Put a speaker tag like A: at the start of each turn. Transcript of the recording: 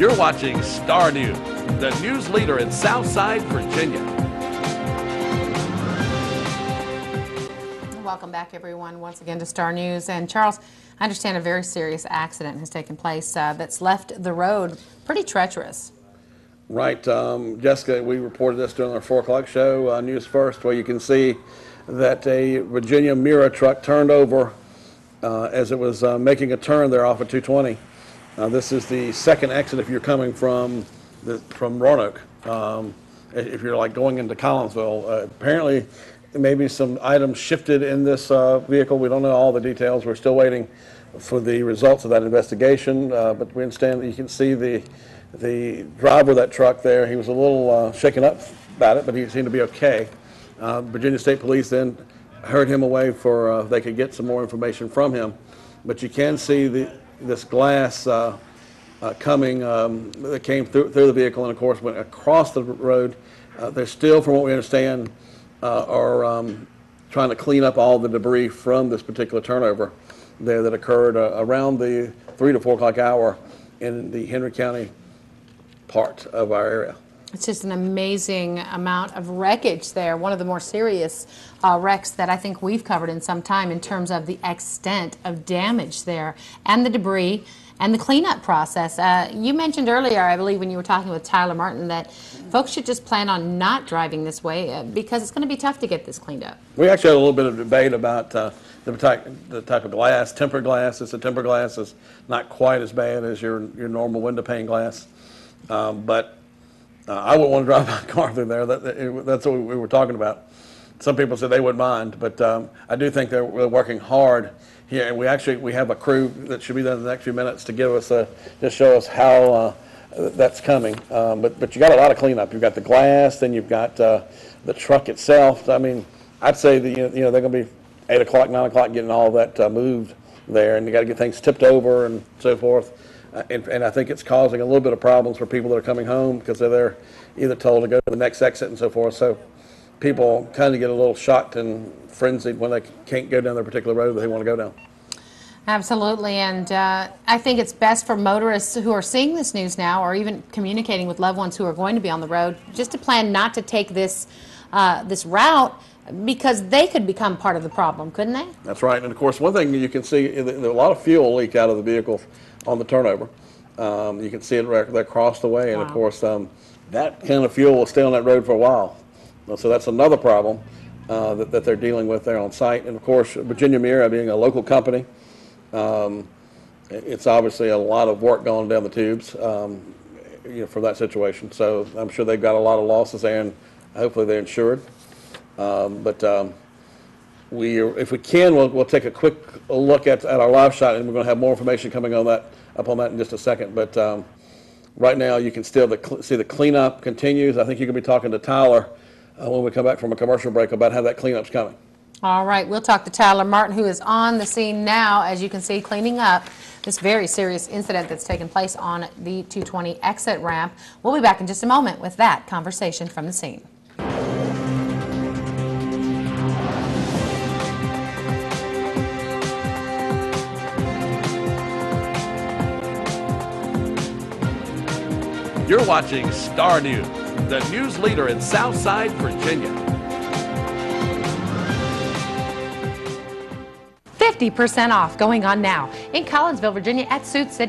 A: You're watching Star News, the news leader in Southside, Virginia.
B: Welcome back, everyone, once again to Star News. And Charles, I understand a very serious accident has taken place that's left the road pretty treacherous.
C: Right, Jessica, we reported this during our 4 o'clock show, News First, where you can see that a Virginia Mira truck turned over as it was making a turn there off of 220. This is the second exit if you're coming from Roanoke. If you're like going into Collinsville, apparently maybe some items shifted in this vehicle. We don't know all the details. We're still waiting for the results of that investigation, but we understand that you can see the driver of that truck there. He was a little shaken up about it, but he seemed to be okay. Virginia State Police then hurried him away for they could get some more information from him. But you can see this glass coming that came through the vehicle and, of course, went across the road. They're still, from what we understand, are trying to clean up all the debris from this particular turnover there that occurred around the 3 to 4 o'clock hour in the Henry County part of our area.
B: It's just an amazing amount of wreckage there. One of the more serious wrecks that I think we've covered in some time in terms of the extent of damage there and the debris and the cleanup process. You mentioned earlier, I believe, when you were talking with Tyler Martin, that folks should just plan on not driving this way because it's going to be tough to get this cleaned up.
C: We actually had a little bit of debate about the type of glass. Tempered glass. It's a tempered glass. It's not quite as bad as your normal window pane glass, but I wouldn't want to drive my car through there. That's what we were talking about. Some people said they wouldn't mind, but I do think they're working hard here. And we have a crew that should be there in the next few minutes to give us just show us how that's coming. But you got a lot of cleanup. You've got the glass, then you've got the truck itself. I mean, I'd say that they're going to be 8 o'clock, 9 o'clock getting all that moved there, and you got to get things tipped over and so forth. And I think it's causing a little bit of problems for people that are coming home because they're either told to go to the next exit and so forth. So people kind of get a little shocked and frenzied when they can't go down their particular road that they want to go down.
B: Absolutely, and I think it's best for motorists who are seeing this news now or even communicating with loved ones who are going to be on the road just to plan not to take this route because they could become part of the problem, couldn't they?
C: That's right, and of course one thing you can see is a lot of fuel leak out of the vehicle on the turnover. You can see it right across the way, and
B: wow.
C: Of course that kind of fuel will stay on that road for a while. So that's another problem that they're dealing with there on site. And of course, Virginia Mira being a local company, it's obviously a lot of work going down the tubes for that situation. So I'm sure they've got a lot of losses there, and hopefully they're insured. If we can, we'll take a quick look at our live shot, and we're going to have more information coming on that in just a second. But right now, you can still see the cleanup continues. I think you can be talking to Tyler when we come back from a commercial break about how that cleanup's coming.
B: All right, we'll talk to Tyler Martin, who is on the scene now, as you can see, cleaning up this very serious incident that's taken place on the 220 exit ramp. We'll be back in just a moment with that conversation from the scene.
A: You're watching Star News, the news leader in Southside, Virginia.
B: 50% off going on now in Collinsville, Virginia at Suit City.